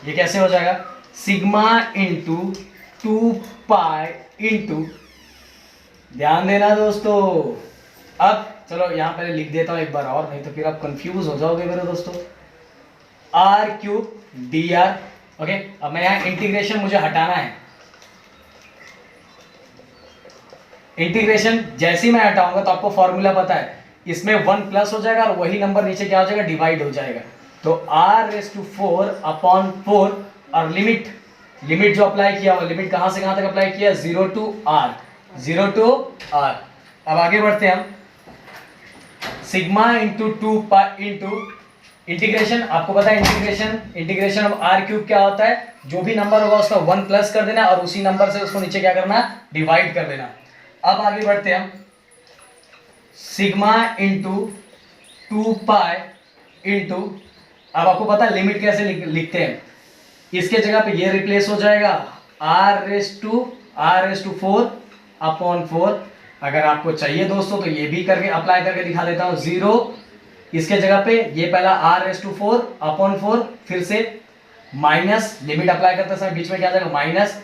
ये कैसे हो जाएगा, सिग्मा इंटू 2 पाई इंटू, ध्यान देना दोस्तों। अब चलो यहाँ पहले लिख देता हूं एक बार और, नहीं तो फिर आप कंफ्यूज हो जाओगे मेरे दोस्तों, R cube D R. Okay, अब मैं यहाँ इंटीग्रेशन मुझे हटाना है, इंटीग्रेशन जैसे ही मैं हटाऊंगा तो आपको फॉर्मूला पता है, इसमें 1 प्लस हो जाएगा और वही नंबर नीचे क्या हो जाएगा, डिवाइड हो जाएगा। तो r⁴/4 और लिमिट जो अप्लाई किया हुआ, लिमिट कहां से कहां तक अप्लाई किया, 0 to r, 0 to r। अब आगे बढ़ते हैं हम, sigma into 2 pi into integration, आपको पता है इंटीग्रेशन ऑफ r क्यूब क्या होता है, जो भी नंबर होगा उसका 1 प्लस कर देना और उसी नंबर से उसको नीचे क्या करना, डिवाइड कर देना। अब आगे बढ़ते हैं हम, सिग्मा इंटू 2 पाई इंटू, अब आपको पता है लिमिट कैसे लिखते हैं, इसके जगह पे ये रिप्लेस हो जाएगा r⁴/4। अगर आपको चाहिए दोस्तों तो ये भी करके अप्लाई करके दिखा देता हूं, 0 इसके जगह पे ये पहला r⁴/4, फिर से माइनस, लिमिट अप्लाई करते समय बीच में क्या आ जाएगा माइनस,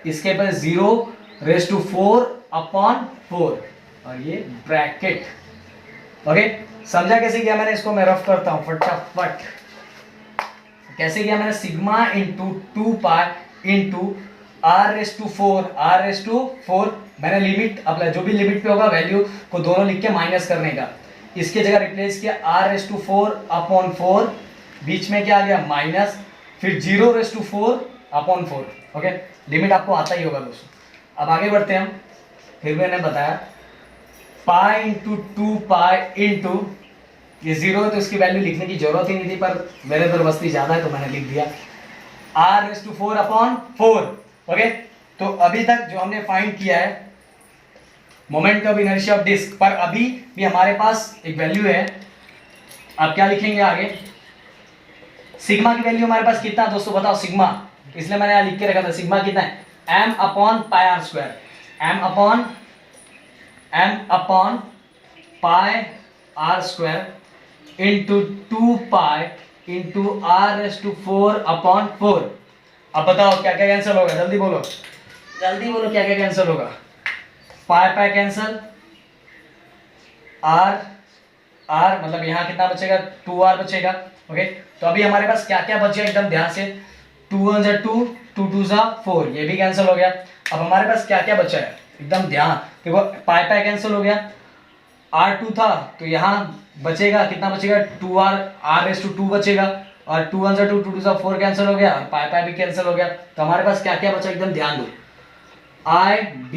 इसके पे 0⁴/4 और ये ब्रैकेट। ओके, समझा कैसे किया मैंने? इसको मैं रफ करता हूं फटाफट। कैसे किया मैंने, sigma into 2 pi into r⁴ मैंने लिमिट अप्लाई, जो भी लिमिट पे होगा वैल्यू को दोनों लिख के माइनस करने का, इसके जगह रिप्लेस किया r⁴/4, बीच में क्या आ गया माइनस, फिर 0⁴/4। ओके, लिमिट आपको आता ही होगा दोस्तों। अब आगे बढ़ते हैं हम, फिर मैंने बताया पाई इंटू 2 पाई इंटू, ये 0 है तो इसकी वैल्यू लिखने की जरूरत ही नहीं थी, पर मेरे दुर्बस्ती ज्यादा है तो मैंने लिख दिया r⁴/4। ओके, तो अभी तक जो हमने फाइंड किया है moment of inertia of disc, पर अभी भी हमारे पास एक वैल्यू है। अब क्या लिखेंगे आगे, सिग्मा की वैल्यू हमारे पास कितना दोस्तों बताओ, सिग्मा, इसलिए मैंने यहां लिख के रखा था, सिग्मा कितना है, m/πr², m/πr² into 2 pi into r⁴/4। अब बताओ क्या क्या कैंसिल होगा, जल्दी बोलो क्या क्या कैंसिल होगा, पाई कैंसिल, r मतलब यहाँ कितना बचेगा, 2r बचेगा। ओके, तो अभी हमारे पास क्या क्या बच गया एकदम ध्यान से, 2 1 = 2, 2 2 = 4, ये भी कैंसिल हो गया। अब हमारे पास क्या क्या बचा है एकदम ध्यान देखो, पाई कैंसिल हो गया, r2 था तो यहाँ बचेगा कितना बचेगा, 2r, r⁴ बचेगा, और 2 1 = 2, 2 2 = 4 कैंसिल हो गया, और पाई भी कैंसिल हो गया। तो हमारे पास क्या क्या बचा एकदम ध्यान दो, i d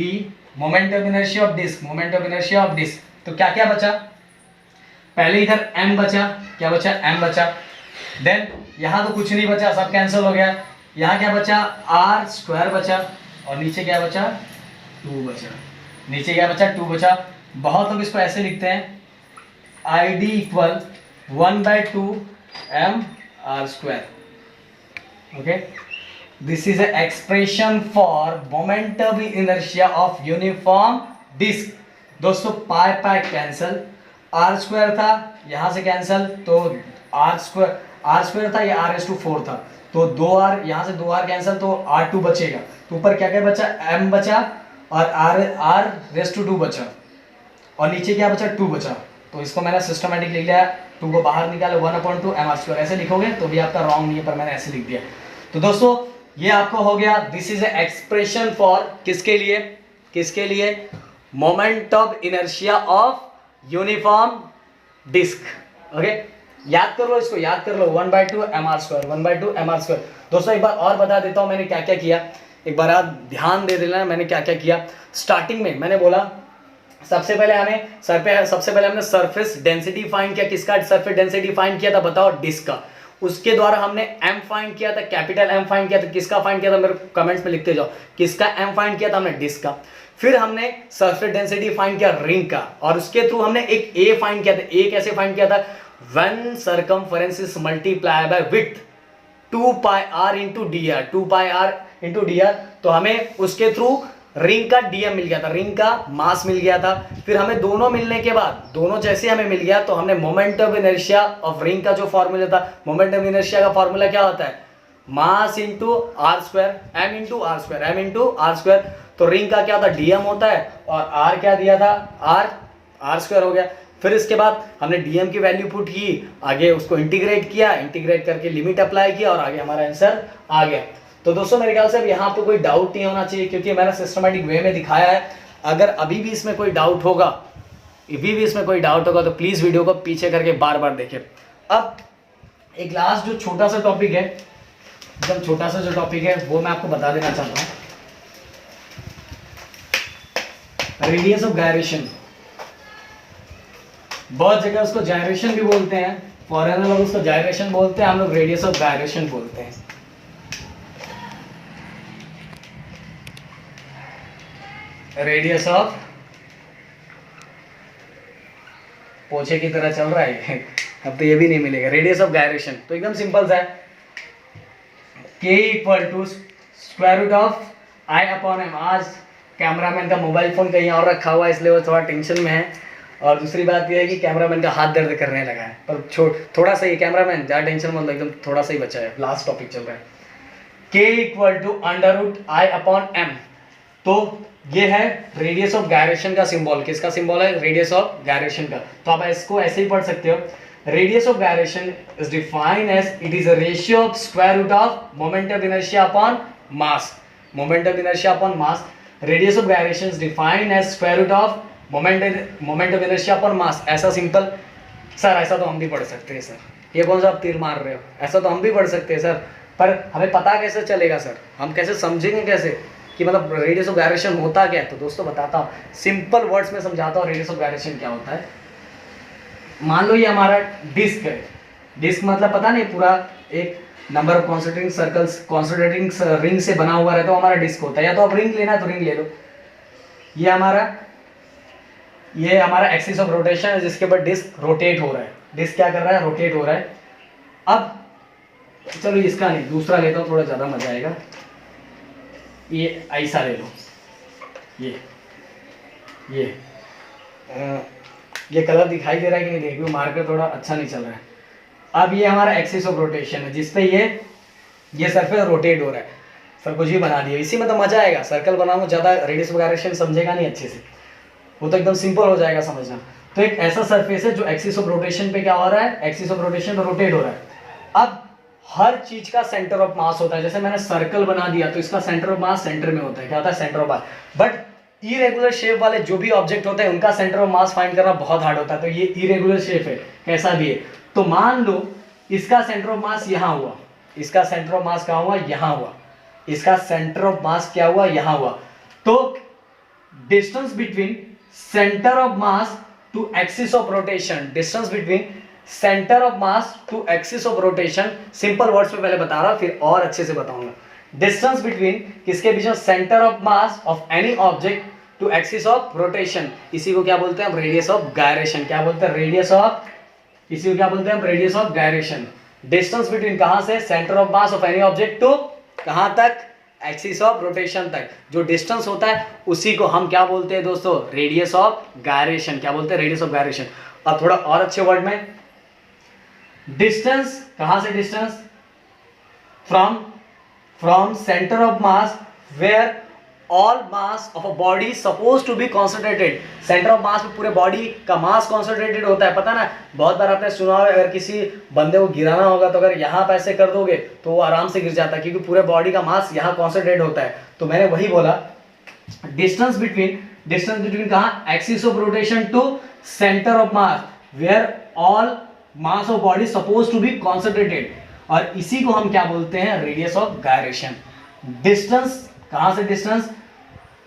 moment of inertia of disc, moment of inertia of disc. तो क्या क्या बचा, पहले इधर m बचा, क्या बचा, m बचा। देन यहाँ तो कुछ नहीं बचा, सब कैंसिल हो गया। यहाँ क्या बचा, r स्क्वायर बचा, और नीचे क्या बचा, 2 बचा, नीचे क्या बचा, 2 बचा। बहुत लोग इसको ऐसे लिखते हैं, id इक्वल 1/2 m r स्क्वायर। Okay, this is a expression for momentum inertia of uniform disc. दोस्तों pi pi cancel, R square था यहाँ से कैंसिल, तो आर स्क्वायर था, ये r⁴ था, तो 2r, यहाँ से 2r कैंसिल, तो r2 बचेगा। तो ऊपर क्या क्या बचा, m बचा और r⁴ बचा, और नीचे क्या बचा, 2 बचा। तो इसको मैंने सिस्टमेटिक लिख लिया, 2 को बाहर निकाले, 1/2 mr²। ऐसे लिखोगे तो भी आपका रॉन्ग नहीं है, पर मैंने ऐसे लिख दिया। तो दोस्तों ये आपको हो गया, this is a expression for किसके लिए, किसके लिए, moment of inertia of uniform disc. Okay, याद कर लो, इसको याद कर लो, 1/2 mr², 1/2 mr²। दोस्तों एक बार और बता देता हूं मैंने क्या क्या किया, एक बार आप ध्यान दे देना मैंने क्या क्या किया। स्टार्टिंग में मैंने बोला सबसे पहले हमने सरफेस डेंसिटी फाइंड किया। किसका सरफेस डेंसिटी फाइंड किया था, बताओ, डिस्क का। उसके द्वारा हमने m फाइंड किया था, कैपिटल M फाइंड किया था। किसका फाइंड किया था, मेरे कमेंट्स में लिखते जाओ, किसका m फाइंड किया था हमने, डिस्क का। फिर हमने सरफेस डेंसिटी फाइंड किया रिंग का, और उसके थ्रू हमने एक a फाइंड किया था। a कैसे फाइंड किया था, when circumference is multiply by width 2πr into dr, 2πr into dr। तो हमें उसके थ्रू रिंग का dm मिल गया था, रिंग का मास मिल गया था। फिर हमें दोनों मिलने के बाद, दोनों जैसे हमें मिल गया, तो हमने moment of inertia of ring का जो फॉर्मूला था, मोमेंट ऑफ इनर्शिया का फॉर्मूला क्या होता है, mass into r square, m into r square, m into r square. तो रिंग का क्या होता है, dm होता है, और r क्या दिया था, r स्क्वायर हो गया। फिर इसके बाद हमने dm की वैल्यू पुट की, आगे उसको इंटीग्रेट किया, इंटीग्रेट करके लिमिट अप्लाई किया, और आगे हमारा आंसर आ गया। तो दोस्तों मेरे ख्याल से अब यहाँ आपको कोई डाउट नहीं होना चाहिए, क्योंकि मैंने सिस्टमेटिक वे में दिखाया है। अगर अभी भी इसमें कोई डाउट होगा, तो प्लीज वीडियो को पीछे करके बार बार देखें। अब एक लास्ट जो छोटा सा टॉपिक है, एकदम छोटा सा जो टॉपिक है, वो मैं आपको बता देना चाहता हूँ, रेडियस ऑफ गायरेशन। बहुत जगह उसको जायरेशन भी बोलते हैं, फॉरेनर लोग उसको जायरेशन बोलते हैं, हम लोग रेडियस ऑफ गायरेशन बोलते हैं। रेडियस ऑफ, पोछे की तरह चल रहा है अब तो ये भी नहीं मिलेगा। रेडियस ऑफ गायरेशन तो एकदम सिंपल सा है, k equal to square root of I/m। आज कैमरामैन का मोबाइल फोन कहीं और रखा हुआ है, इसलिए वो थोड़ा टेंशन में है। और दूसरी बात यह है कि कैमरामैन का हाथ दर्द करने लगा है, पर थोड़ा सा ही, कैमरामैन ज़्यादा टेंशन मत लो, एकदम थोड़ा सा ही बचा है, लास्ट टॉपिक चल रहा है। k equal to √I/m। तो ये है रेडियस ऑफ गायरेशन का सिंबल। किसका सिंबल है, रेडियस ऑफ गायरेशन का। तो आप इसको ऐसे ही पढ़ सकते हो, radius of gyration is defined as it is a ratio of square root of moment of inertia upon mass. Moment of inertia upon mass, radius of gyration is defined as square root of moment of inertia upon mass. ऐसा simple sir, ऐसा तो हम भी पढ़ सकते हैं sir, ये कौन सा आप तीर मार रहे हो, ऐसा तो हम भी पढ़ सकते हैं सर, पर हमें पता कैसे चलेगा सर, हम कैसे समझेंगे कैसे कि मतलब रेडियस ऑफ गायरेशन होता क्या है। तो दोस्तों बताता हूँ, सिंपल वर्ड्स में समझाता हूँ रेडियस ऑफ गायरेशन क्या होता है। मान लो ये हमारा डिस्क है, डिस्क मतलब पता नहीं, पूरा एक number of concentrating circles, concentrating ring से बना हुआ रहता है, हमारा डिस्क होता है। या तो आप रिंग लेना है तो रिंग ले लो। ये हमारा एक्सिस ऑफ रोटेशन है, जिसके ऊपर डिस्क रोटेट हो रहा है। डिस्क क्या कर रहा है, रोटेट हो रहा है। अब चलो इसका नहीं, दूसरा लेता हूँ, थोड़ा ज़्यादा मजा आएगा। ये ऐसा ले लो, ये कलर दिखाई दे रहा है कि नहीं, देखो मार्कर थोड़ा अच्छा नहीं चल रहा है। अब ये हमारा एक्सिस ऑफ रोटेशन है, जिसपे ये सरफेस रोटेट हो रहा है। सब कुछ ही बना दिया, इसी में तो मजा आएगा। सर्कल बनाऊँ, ज़्यादा रेडियस ऑफ गायरेशन समझेगा नहीं अच्छे से, वो तो एकदम सिंपल हो जाएगा समझना। तो एक ऐसा सरफेस है जो एक्सिस ऑफ रोटेशन पे क्या हो रहा है, एक्सिस ऑफ रोटेशन पे रोटेट हो रहा है। अब हर चीज का सेंटर ऑफ मास होता है। जैसे मैंने सर्कल बना दिया तो इसका सेंटर ऑफ मास सेंटर में होता है, क्या होता है, centre of mass. But irregular shape वाले जो भी ऑब्जेक्ट होते हैं उनका सेंटर ऑफ मास फाइंड करना बहुत हार्ड होता है। तो ये इरेगुलर शेप है, कैसा भी है। तो मान लो इसका सेंटर ऑफ मास यहाँ हुआ, इसका सेंटर ऑफ मास कहाँ हुआ, यहाँ हुआ, इसका सेंटर ऑफ मास क्या हुआ, यहाँ हुआ। तो distance between centre of mass to axis of rotation, distance between centre of mass to axis of rotation, simple words में पहले बता रहा हूं फिर और अच्छे से बताऊंगा। डिस्टेंस बिटवीन किसके बीच में, centre of mass of any object to axis of rotation, इसी को क्या बोलते हैं हम, रेडियस ऑफ गायरेशन। क्या बोलते हैं, रेडियस ऑफ, इसी को क्या बोलते हैं हम, radius of gyration. Distance between कहां से, centre of mass of any object to कहां तक, एक्सिस ऑफ रोटेशन तक। जो डिस्टेंस होता है उसी को हम क्या बोलते हैं दोस्तों, रेडियस ऑफ गायरेशन। क्या बोलते हैं, रेडियस ऑफ गायरेशन। अब थोड़ा और अच्छे वर्ड में, डिस्टेंस कहां से, distance from centre of mass where all mass of a body suppose to be concentrated. Centre of mass में पूरे बॉडी का मास कॉन्सेंट्रेटेड होता है, पता ना, बहुत बार आपने सुना होगा, अगर किसी बंदे को गिराना होगा तो अगर यहाँ पे ऐसे कर दोगे तो वो आराम से गिर जाता है, क्योंकि पूरे बॉडी का मास यहाँ कॉन्सेंट्रेट होता है। तो मैंने वही बोला, डिस्टेंस बिटवीन कहाँ, axis of rotation to centre of mass where all mass of body suppose to be concentrated, और इसी को हम क्या बोलते हैं, रेडियस ऑफ गायरेशन। डिस्टेंस कहां से, डिस्टेंस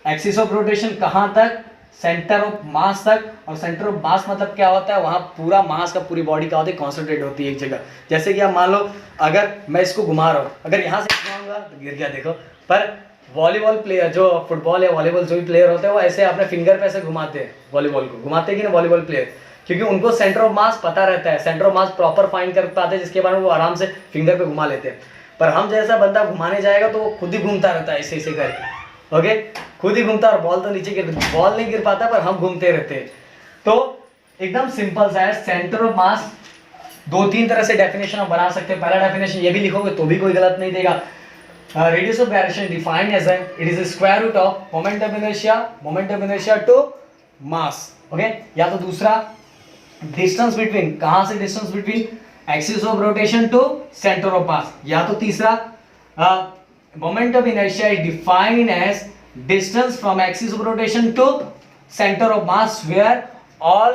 एक्सिस ऑफ रोटेशन कहां तक, सेंटर ऑफ मास तक, और सेंटर ऑफ मास मतलब क्या होता है, वहां पूरा मास का पूरी बॉडी का होता है, कॉन्सेंट्रेट होती है एक जगह। जैसे कि आप मान लो, अगर मैं इसको घुमा रहा हूं, अगर यहां से घुमाऊंगा तो गिर गया, देखो। पर वॉलीबॉल प्लेयर, जो फुटबॉल या वॉलीबॉल जो भी प्लेयर होते हैं, वो ऐसे अपने फिंगर पे ऐसे घुमाते हैं, वॉलीबॉल को घुमाते हैं कि ना वॉलीबॉल प्लेयर, क्योंकि उनको सेंटर ऑफ मास पता रहता है, centre of mass proper find कर पाते हैं, जिसके बाद वो आराम से फिंगर पे घुमा लेते हैं। पर हम जैसा बंदा घुमाने जाएगा तो वो खुद ही घूमता रहता है, ऐसे ऐसे करके, ओके, खुद ही घूमता, और बॉल तो नीचे गिर, बॉल नहीं गिर पाता, पर हम घूमते रहते हैं। तो एकदम सिंपल सा है, सेंटर ऑफ मास दो तीन तरह से डेफिनेशन हम बना सकते हैं। पहला डेफिनेशन ये भी लिखोगे तो भी कोई गलत नहीं देगा, radius of gyration defined as it is square root of moment of inertia to mass, okay. या तो दूसरा, डिस्टेंस बिटवीन कहां से, distance between axis of rotation to centre of mass, या तो तीसरा, moment of inertia is defined as distance from axis of rotation to centre of mass where all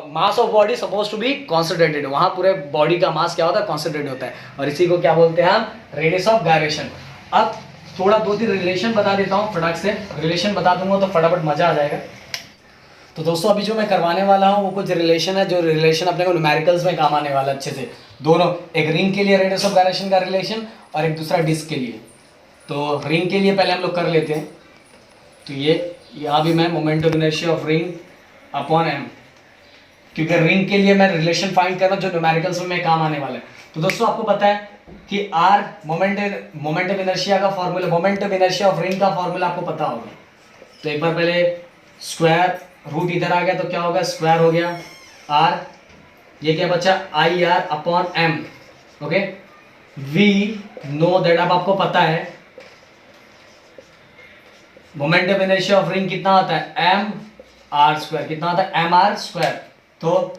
mass of body suppose to be concentrated, वहां पूरे body का मास क्या होता है, concentrate होता है, और इसी को क्या बोलते हैं हम, रेडियस ऑफ गायरेशन। अब थोड़ा दो तीन रिलेशन बता देता हूं, फटाक से रिलेशन बता दूंगा तो फटाफट मजा आ जाएगा। तो दोस्तों अभी जो मैं करवाने वाला हूँ वो कुछ रिलेशन है, जो रिलेशन अपने को न्यूमेरिकल्स में काम आने वाला है अच्छे से, दोनों, एक रिंग के लिए रेडियस ऑफ गायरेशन का रिलेशन और एक दूसरा डिस्क के लिए। तो रिंग के लिए पहले हम लोग कर लेते हैं, तो ये यहाँ भी मैं moment of inertia of ring upon M, क्योंकि रिंग के लिए मैं रिलेशन फाइंड करना जो न्यूमेरिकल्स में काम आने वाला है। तो दोस्तों आपको पता है कि आर मोमेंट ऑफ इनर्शिया का formula, moment of inertia of ring का फॉर्मूला आपको पता होगा। तो एक बार पहले स्क्वायर रूट इधर आ गया तो क्या होगा, स्क्वायर हो गया आर, ये क्या बचा, I R upon M, okay. We know that, अब आपको पता है moment of inertia of ring कितना होता है, एम आर स्क्वायर, कितना होता है, एम आर स्क्वायर। तो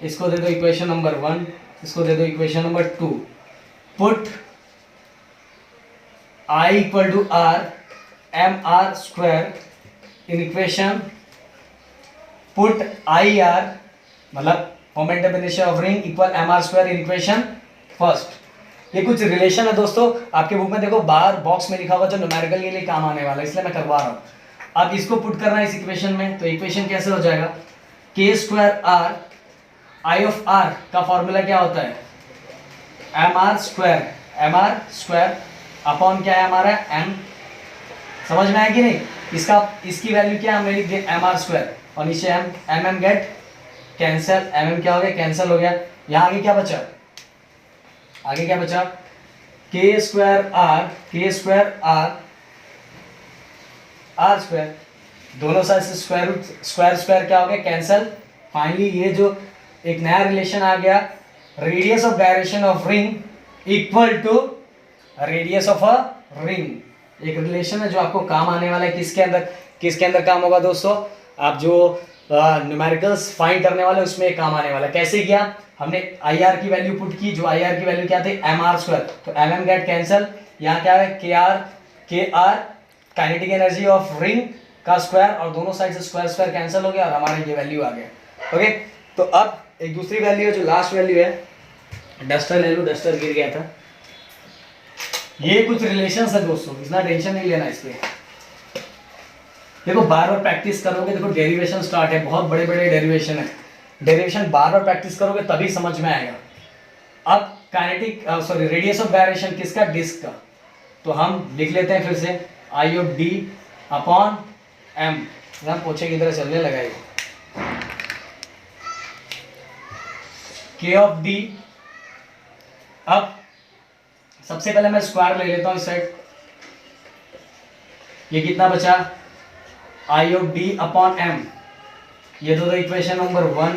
इसको दे दो इक्वेशन नंबर 1, इसको दे दो equation number 2, put I equal to R M R square in equation, put I R मतलब moment of inertia of ring equal M R square in equation first. ये कुछ रिलेशन है दोस्तों, आपके बुक में देखो बाहर बॉक्स में लिखा होगा, जो न्यूमेरिकल के लिए काम आने वाला है, इसलिए मैं करवा रहा हूँ। अब इसको पुट करना है इस इक्वेशन में, तो इक्वेशन कैसे हो जाएगा, K square R, I of R का फॉर्मूला क्या होता है, एम आर स्क्वायर अपॉन क्या है हमारा, एम। समझ में आया कि नहीं, इसकी वैल्यू क्या हमने लिख दिया, एम आर स्क्वायर, और नीचे M M get cancel, M क्या हो गया, कैंसिल हो गया। यहाँ आगे क्या बचा, के स्क्वायर आर आर स्क्वायर, दोनों साइड से स्क्वायर रूट स्क्वायर क्या हो गया, कैंसिल। फाइनली ये जो एक नया रिलेशन आ गया, radius of gyration of ring equal to radius of a ring. एक रिलेशन है जो आपको काम आने वाला है, किसके अंदर काम होगा दोस्तों, आप जो न्यूमेरिकल्स फाइंड करने वाले उसमें काम आने वाला है। कैसे किया, हमने आई आर की वैल्यू पुट की, जो आई आर की वैल्यू क्या थी, एम आर स्क्वायर, तो एम एम गेट कैंसिल, यहाँ क्या है, K R kinetic energy of ring का स्क्वायर, और दोनों साइड से स्क्वायर कैंसिल हो गया, और हमारा ये वैल्यू आ गया, ओके। तो अब एक दूसरी वैल्यू है जो लास्ट वैल्यू है, डस्टर ले लो, डस्टर गिर गया था। ये कुछ रिलेशंस है दोस्तों, इतना टेंशन नहीं लेना इस पे। देखो बार बार प्रैक्टिस करोगे, देखो डेरिवेशन स्टार्ट है, बहुत बड़े बड़े डेरिवेशन है, डेरिवेशन बार बार प्रैक्टिस करोगे तभी समझ में आएगा। अब kinetic sorry radius of gyration किसका, डिस्क का, तो हम लिख लेते हैं फिर से आई ऑफ डी अपॉन एम, हम पूछे की तरह चलने लगाएगा, के ऑफ डी। अब सबसे पहले मैं स्क्वायर ले लेता हूं इस साइड, ये कितना बचा, I of D upon M, ये दो equation number 1।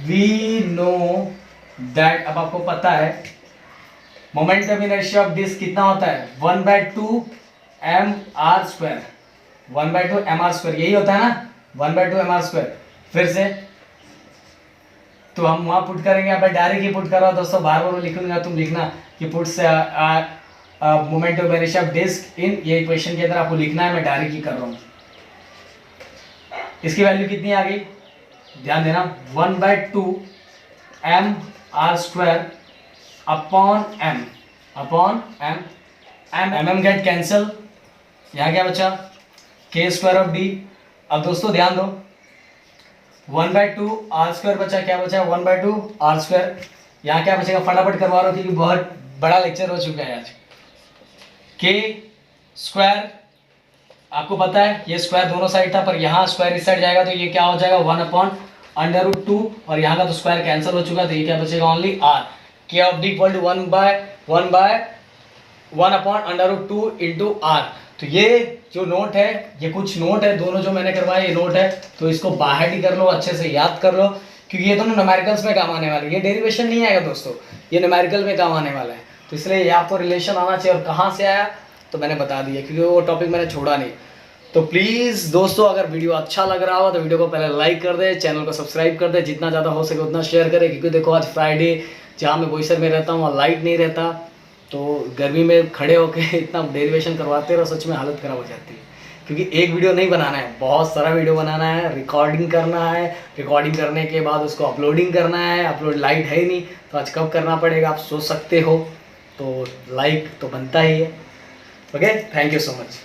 We know that, अब आपको पता है moment of inertia of disc कितना होता है, 1/2 mr², 1/2 mr², यही होता है ना, 1/2 mr²। फिर से तो हम वहां पुट करेंगे, अब डायरेक्ट ही पुट कर रहा हूं दोस्तों, बार बार लिखूंगा, तुम लिखना कि पुट से moment of inertia of disc in, ये इक्वेशन के अंदर आपको लिखना है, मैं डायरेक्ट ही कर रहा हूं। इसकी वैल्यू कितनी आ गई, ध्यान देना, 1/2 mr² upon m, mm get cancel, यहाँ क्या बचा, k² ऑफ d। अब दोस्तों ध्यान दो, 1/2 r² बचा, क्या बचा, 1/2 r², यहाँ क्या बचेगा, फटाफट करवा रहा हूँ क्योंकि बहुत बड़ा लेक्चर हो चुका है आज। k² आपको पता है ये स्क्वायर दोनों साइड था, पर यहाँ स्क्वायर इस साइड जाएगा तो ये क्या हो जाएगा, 1/√2, और यहाँ का तो स्क्वायर कैंसिल हो चुका, तो ये क्या बचेगा, only r। k of d equal to 1/√2 into r। तो ये जो नोट है, ये कुछ नोट है, दोनों जो मैंने करवाए ये नोट है, तो इसको बाहर ही कर लो, अच्छे से याद कर लो, क्योंकि ये दोनों न्यूमेरिकल्स में काम आने वाले, ये डेरिवेशन नहीं आएगा दोस्तों, ये न्यूमेरिकल में काम आने वाला है। तो इसलिए ये आपको रिलेशन आना चाहिए, और कहाँ से आया तो मैंने बता दिया, क्योंकि वो टॉपिक मैंने छोड़ा नहीं। तो प्लीज़ दोस्तों अगर वीडियो अच्छा लग रहा हो तो वीडियो को पहले लाइक कर दे, चैनल को सब्सक्राइब कर दे, जितना ज़्यादा हो सके उतना शेयर करें, क्योंकि देखो आज फ्राइडे, जहाँ मैं बोईसर में रहता हूँ वहाँ लाइट नहीं रहता, तो गर्मी में खड़े होकर इतना डेरिवेशन करवाते रहो, सच में हालत ख़राब हो जाती है। क्योंकि एक वीडियो नहीं बनाना है, बहुत सारा वीडियो बनाना है, रिकॉर्डिंग करना है, रिकॉर्डिंग करने के बाद उसको अपलोडिंग करना है, अपलोड लाइट है ही नहीं, तो आज कब करना पड़ेगा आप सोच सकते हो, तो लाइक तो बनता ही है। Okay, thank you so much.